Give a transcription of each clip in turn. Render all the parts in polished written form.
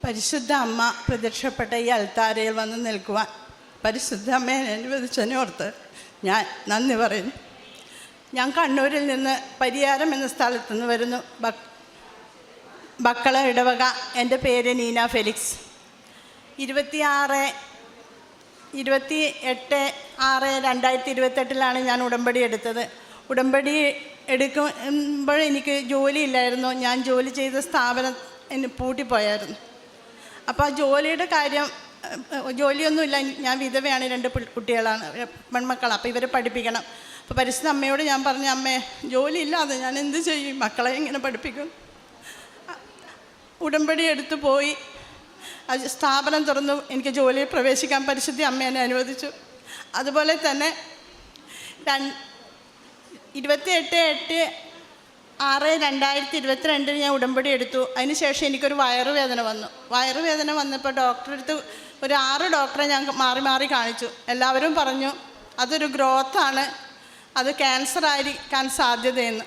പരിശുദ്ധ അമ്മ പ്രത്യക്ഷപ്പെട്ട ഈ അൾത്താരയിൽ വന്ന് നിൽക്കുവാൻ പരിശുദ്ധ അമ്മയെ അനുവദിച്ചതിനോർത്ത് ഞാൻ നന്ദി പറയുന്നു. ഞാൻ കണ്ണൂരിൽ നിന്ന് പരിയാരം എന്ന സ്ഥലത്തു നിന്ന് വരുന്നു. ബക്കള ഇടവക. എൻ്റെ പേര് നീന ഫെലിക്സ്. 28/6/2028 ഞാൻ ഉടമ്പടി എടുത്തത്. ഉടമ്പടി എടുക്കുമ്പോൾ എനിക്ക് ജോലിയില്ലായിരുന്നു. ഞാൻ ജോലി ചെയ്ത സ്ഥാപനം പൂട്ടിപ്പോയായിരുന്നു. അപ്പോൾ ആ ജോലിയുടെ കാര്യം, ജോലിയൊന്നുമില്ല, ഞാൻ വിധവയാണ്, 2 കുട്ടികളാണ്, പെൺമക്കളാണ്. അപ്പോൾ ഇവരെ പഠിപ്പിക്കണം. അപ്പോൾ പരിശുദ്ധ അമ്മയോട് ഞാൻ പറഞ്ഞു, അമ്മേ ജോലിയില്ലാതെ ഞാൻ എന്ത് ചെയ്യും, മക്കളെ എങ്ങനെ പഠിപ്പിക്കും? ഉടമ്പടി എടുത്തു പോയി സ്ഥാപനം തുറന്നു. എനിക്ക് ജോലിയിൽ പ്രവേശിക്കാൻ പരിശുദ്ധ അമ്മ എന്നെ അനുവദിച്ചു. അതുപോലെ തന്നെ 28/6/2022 ഞാൻ ഉടമ്പടി എടുത്തു. അതിനുശേഷം എനിക്കൊരു വയറുവേദന വന്നു. വയറുവേദന വന്നപ്പോൾ ഡോക്ടറെ അടുത്ത് ഒരു 6 ഡോക്ടറെ ഞാൻ മാറി മാറി കാണിച്ചു. എല്ലാവരും പറഞ്ഞു അതൊരു ഗ്രോത്താണ്, അത് ക്യാൻസർ ആയിരിക്കാൻ സാധ്യതയെന്ന്.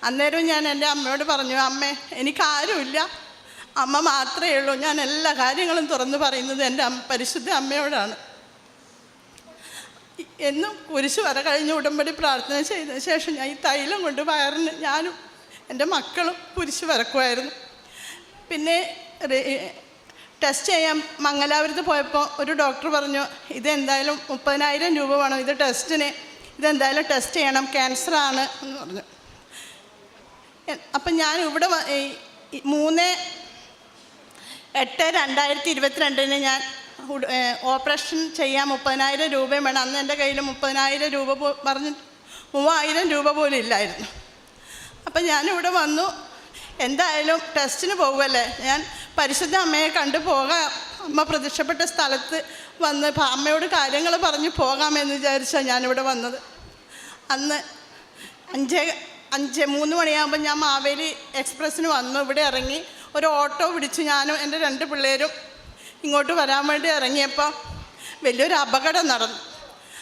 അന്നേരം ഞാൻ എൻ്റെ അമ്മയോട് പറഞ്ഞു, അമ്മേ എനിക്കാരുമില്ല, അമ്മ മാത്രമേ ഉള്ളൂ. ഞാൻ എല്ലാ കാര്യങ്ങളും തുറന്നു പറയുന്നത് എൻ്റെ പരിശുദ്ധ അമ്മയോടാണ്. എന്നും കുരിശ് വര കഴിഞ്ഞ് ഉടമ്പടി പ്രാർത്ഥന ചെയ്ത ശേഷം ഞാൻ ഈ തൈലം കൊണ്ട് വയറിന് ഞാനും എൻ്റെ മക്കളും കുരിശ് വരക്കുമായിരുന്നു. പിന്നെ ടെസ്റ്റ് ചെയ്യാൻ മംഗലാപുരത്ത് പോയപ്പോൾ ഒരു ഡോക്ടർ പറഞ്ഞു, ഇതെന്തായാലും 30,000 രൂപ വേണം ഇത് ടെസ്റ്റിന്, ഇതെന്തായാലും ടെസ്റ്റ് ചെയ്യണം, ക്യാൻസറാണ് എന്ന് പറഞ്ഞു. അപ്പം ഞാൻ ഇവിടെ 3/8/2022 ഞാൻ ഓപ്പറേഷൻ ചെയ്യാൻ 30,000 രൂപയും വേണം. അന്ന് എൻ്റെ കയ്യിൽ 30,000 രൂപ പറഞ്ഞ് 3,000 രൂപ പോലും ഇല്ലായിരുന്നു. അപ്പം ഞാനിവിടെ വന്നു. എന്തായാലും ടെസ്റ്റിന് പോകുമല്ലേ, ഞാൻ പരിശുദ്ധ അമ്മയെ കണ്ടു പോകാം, അമ്മ പ്രത്യക്ഷപ്പെട്ട സ്ഥലത്ത് വന്ന് അമ്മയോട് കാര്യങ്ങൾ പറഞ്ഞ് പോകാമെന്ന് വിചാരിച്ചാണ് ഞാനിവിടെ വന്നത്. അന്ന് 3 മണിയാകുമ്പോൾ ഞാൻ മാവേലി എക്സ്പ്രസ്സിന് വന്നു. ഇവിടെ ഇറങ്ങി ഒരു ഓട്ടോ പിടിച്ച് ഞാനും എൻ്റെ 2 പിള്ളേരും ഇങ്ങോട്ട് വരാൻ വേണ്ടി ഇറങ്ങിയപ്പോൾ വലിയൊരു അപകടം നടന്നു.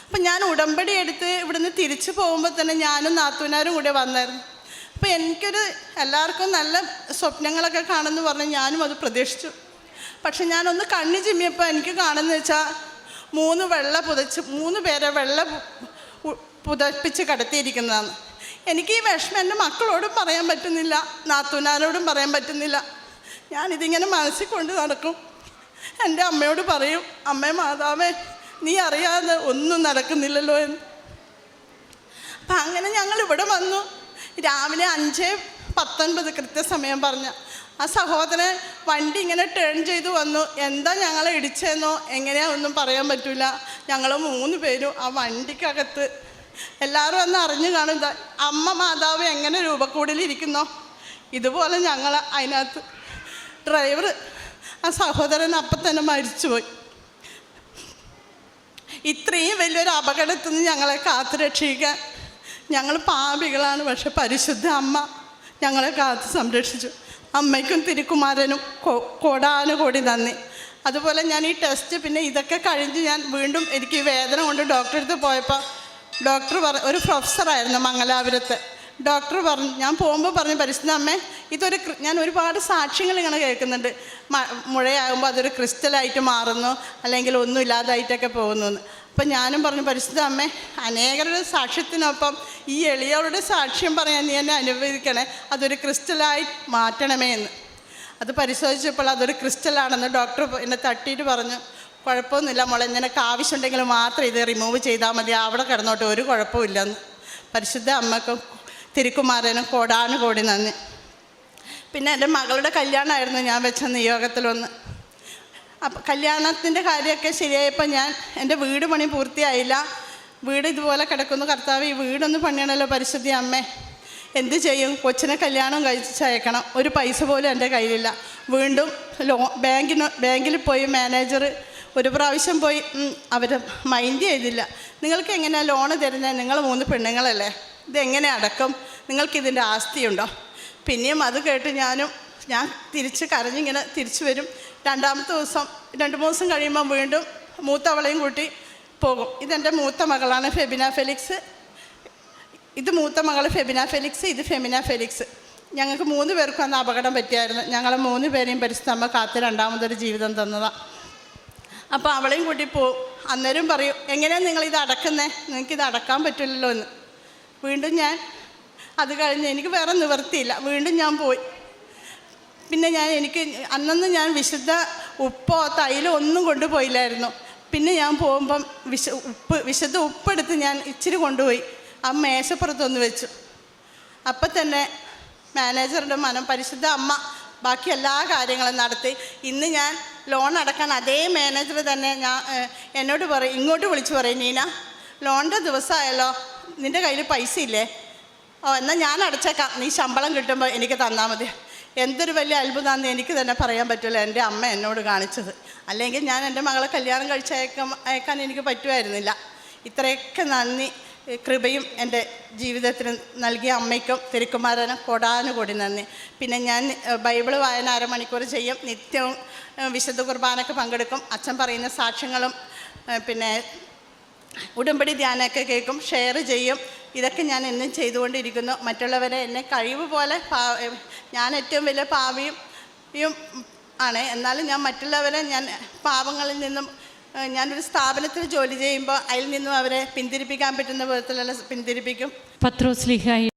അപ്പം ഞാൻ ഉടമ്പടി എടുത്ത് ഇവിടുന്ന് തിരിച്ചു പോകുമ്പോൾ തന്നെ ഞാനും നാത്തൂനാരും കൂടെ വന്നായിരുന്നു. അപ്പോൾ എനിക്കൊരു എല്ലാവർക്കും നല്ല സ്വപ്നങ്ങളൊക്കെ കാണുമെന്ന് പറഞ്ഞ് ഞാനും അത് പ്രതീക്ഷിച്ചു. പക്ഷെ ഞാനൊന്ന് കണ്ണു ചിമ്മിയപ്പോൾ എനിക്ക് കാണുന്നത് വെച്ചാൽ 3 പേരെ വെള്ള പുതപ്പിച്ച് കിടത്തിയിരിക്കുന്നതാണ്. എനിക്ക് ഈ വിഷമം എൻ്റെ മക്കളോടും പറയാൻ പറ്റുന്നില്ല, നാത്തൂനാരോടും പറയാൻ പറ്റുന്നില്ല. ഞാനിതിങ്ങനെ മനസ്സിൽ കൊണ്ട് നടക്കും. എൻ്റെ അമ്മയോട് പറയും, അമ്മേ മാതാവേ നീ അറിയാതെ ഒന്നും നടക്കുന്നില്ലല്ലോ എന്ന്. അപ്പം അങ്ങനെ ഞങ്ങൾ ഇവിടെ വന്നു. രാവിലെ 5:19 കൃത്യസമയം പറഞ്ഞ ആ സഹോദരൻ വണ്ടി ഇങ്ങനെ ടേൺ ചെയ്ത് വന്നു. എന്താ ഞങ്ങളെ ഇടിച്ചെന്നോ എങ്ങനെയാണെന്നും പറയാൻ പറ്റില്ല. ഞങ്ങൾ 3 പേരും ആ വണ്ടിക്കകത്ത്. എല്ലാവരും ഒന്ന് അറിഞ്ഞു കാണും, അമ്മ മാതാവ് എങ്ങനെ രൂപക്കൂടിലിരിക്കുന്നോ ഇതുപോലെ ഞങ്ങൾ അതിനകത്ത്. ഡ്രൈവർ ആ സഹോദരൻ അപ്പം തന്നെ മരിച്ചുപോയി. ഇത്രയും വലിയൊരു അപകടത്തിൽ നിന്ന് ഞങ്ങളെ കാത്തു രക്ഷിക്കാൻ ഞങ്ങൾ പാപികളാണ്. പക്ഷെ പരിശുദ്ധ അമ്മ ഞങ്ങളെ കാത്ത് സംരക്ഷിച്ചു. അമ്മയ്ക്കും തിരുക്കുമാരനും കോടാനുകോടി നന്ദി. അതുപോലെ ഞാൻ ഈ ടെസ്റ്റ് പിന്നെ ഇതൊക്കെ കഴിഞ്ഞ് ഞാൻ വീണ്ടും എനിക്ക് വേദന കൊണ്ട് ഡോക്ടറെ അടുത്ത് പോയപ്പോൾ ഡോക്ടർ ഒരു പ്രൊഫസറായിരുന്നു മംഗലാപുരത്ത്. ഡോക്ടർ പറഞ്ഞു, ഞാൻ പോകുമ്പോൾ പറഞ്ഞു, പരിശുദ്ധ അമ്മേ ഞാൻ ഒരുപാട് സാക്ഷ്യങ്ങൾ ഇങ്ങനെ കേൾക്കുന്നുണ്ട്, മുഴയാകുമ്പോൾ അതൊരു ക്രിസ്റ്റലായിട്ട് മാറുന്നു, അല്ലെങ്കിൽ ഒന്നും ഇല്ലാതായിട്ടൊക്കെ പോകുന്നു എന്ന്. അപ്പം ഞാനും പറഞ്ഞു, പരിശുദ്ധ അമ്മേ അനേകരുടെ സാക്ഷ്യത്തിനൊപ്പം ഈ എളിയവരുടെ സാക്ഷ്യം പറയാൻ നീ എന്നെ അനുവദിക്കണേ, അതൊരു ക്രിസ്റ്റലായി മാറ്റണമേ എന്ന്. അത് പരിശോധിച്ചപ്പോൾ അതൊരു ക്രിസ്റ്റലാണെന്ന് ഡോക്ടർ എന്നെ തട്ടിയിട്ട് പറഞ്ഞു, കുഴപ്പമൊന്നുമില്ല മോളെ, നിനക്ക് ആവശ്യമുണ്ടെങ്കിൽ മാത്രം ഇത് റിമൂവ് ചെയ്താൽ മതി, അവിടെ കിടന്നോട്ടെ, ഒരു കുഴപ്പമില്ലെന്ന്. പരിശുദ്ധ അമ്മക്കും തിരുക്കുമാരനും കോടാനുകോടി നന്ദി. പിന്നെ എൻ്റെ മകളുടെ കല്യാണമായിരുന്നു ഞാൻ വെച്ച നിയോഗത്തിലൊന്ന്. അപ്പം കല്യാണത്തിൻ്റെ കാര്യമൊക്കെ ശരിയായപ്പോൾ എൻ്റെ വീട് പണി പൂർത്തിയായില്ല. വീട് ഇതുപോലെ കിടക്കുന്നു. കർത്താവ് ഈ വീടൊന്ന് പണിയണമല്ലോ പരിശുദ്ധ അമ്മേ, എന്ത് ചെയ്യും? കൊച്ചിനെ കല്യാണം കഴിച്ചയക്കണം, ഒരു പൈസ പോലും എൻ്റെ കയ്യിലില്ല. വീണ്ടും ബാങ്കിൽ പോയി മാനേജർ ഒരു പ്രാവശ്യം പോയി, അവർ മൈൻഡ് ചെയ്തില്ല. നിങ്ങൾക്ക് എങ്ങനെയാണ് ലോണ് തരുന്നത്? നിങ്ങൾ 3 പെണ്ണുങ്ങളല്ലേ, ഇതെങ്ങനെ അടക്കും? നിങ്ങൾക്കിതിൻ്റെ ആസ്തിയുണ്ടോ? പിന്നെയും അത് കേട്ട് ഞാൻ തിരിച്ച് കരഞ്ഞിങ്ങനെ തിരിച്ചു വരും. 2-ാമത്തെ ദിവസം 2-3 ദിവസം കഴിയുമ്പോൾ വീണ്ടും മൂത്തവളെയും കൂട്ടി പോകും. ഇതെൻ്റെ മൂത്ത മകളാണ് ഫെബിന ഫെലിക്സ്. ഇത് മൂത്ത മകൾ ഫെബിന ഫെലിക്സ്, ഇത് ഫെമിന ഫെലിക്സ്. ഞങ്ങൾക്ക് 3 പേർക്കും അന്ന് അപകടം പറ്റിയായിരുന്നു. ഞങ്ങളെ 3 പേരെയും പരിശുദ്ധ അമ്മ കാത്ത് രണ്ടാമതൊരു ജീവിതം തന്നതാണ്. അപ്പോൾ അവളെയും കൂട്ടി പോവും. അന്നേരം പറയും, എങ്ങനെയാണ് നിങ്ങളിത് അടക്കുന്നേ, നിങ്ങൾക്കിത് അടക്കാൻ പറ്റില്ലല്ലോ എന്ന്. വീണ്ടും ഞാൻ അത് കഴിഞ്ഞ് എനിക്ക് വേറെ നിവൃത്തിയില്ല, വീണ്ടും ഞാൻ പോയി. പിന്നെ എനിക്ക് അന്നൊന്നും ഞാൻ വിശുദ്ധ ഉപ്പോ തൈലോ ഒന്നും കൊണ്ടുപോയില്ലായിരുന്നു. പിന്നെ ഞാൻ പോകുമ്പം വിശുദ്ധ ഉപ്പെടുത്ത് ഞാൻ ഇച്ചിരി കൊണ്ടുപോയി ആ മേശപ്പുറത്തൊന്ന് വെച്ചു. അപ്പം തന്നെ മാനേജറുടെ മനം പരിശുദ്ധ അമ്മ ബാക്കി എല്ലാ കാര്യങ്ങളും നടത്തി. ഇന്ന് ഞാൻ ലോൺ അടക്കാൻ അതേ മാനേജർ തന്നെ എന്നോട് പറയും, ഇങ്ങോട്ട് വിളിച്ച് പറയും, നീന ലോണിൻ്റെ ദിവസമായല്ലോ, നിൻ്റെ കയ്യിൽ പൈസ ഇല്ലേ? എന്നാൽ ഞാൻ അടച്ചേക്കാം, നീ ശമ്പളം കിട്ടുമ്പോൾ എനിക്ക് തന്നാൽ മതി. എന്തൊരു വലിയ അത്ഭുതമാണെന്ന് എനിക്ക് തന്നെ പറയാൻ പറ്റില്ല എൻ്റെ അമ്മ എന്നോട് കാണിച്ചത്. അല്ലെങ്കിൽ ഞാൻ എൻ്റെ മകളെ കല്യാണം അയക്കാൻ എനിക്ക് പറ്റുമായിരുന്നില്ല. ഇത്രയൊക്കെ നന്ദി കൃപയും എൻ്റെ ജീവിതത്തിന് നൽകിയ അമ്മയ്ക്കും തിരുക്കുമാരനും കോടാനുകൂടി നന്ദി. പിന്നെ ഞാൻ ബൈബിൾ വായന 1/2 മണിക്കൂർ ചെയ്യും. നിത്യവും വിശുദ്ധ കുർബാനയ്ക്ക് പങ്കെടുക്കും. അച്ഛൻ പറയുന്ന സാക്ഷ്യങ്ങളും പിന്നെ ഉടമ്പടി ധ്യാനമൊക്കെ കേൾക്കും, ഷെയർ ചെയ്യും. ഇതൊക്കെ ഞാൻ എന്നും ചെയ്തുകൊണ്ടിരിക്കുന്നു. മറ്റുള്ളവരെ എന്നെ കഴിവ് പോലെ ഞാൻ ഏറ്റവും വലിയ പാപിയും ആണ്. എന്നാലും ഞാൻ മറ്റുള്ളവരെ ഞാൻ പാപങ്ങളിൽ നിന്നും ഞാനൊരു സ്ഥാപനത്തിൽ ജോലി ചെയ്യുമ്പോൾ അതിൽ നിന്നും അവരെ പിന്തിരിപ്പിക്കാൻ പറ്റുന്ന വിധത്തിലുള്ള പിന്തിരിപ്പിക്കും. പത്രോസ് ശ്ലീഹായെ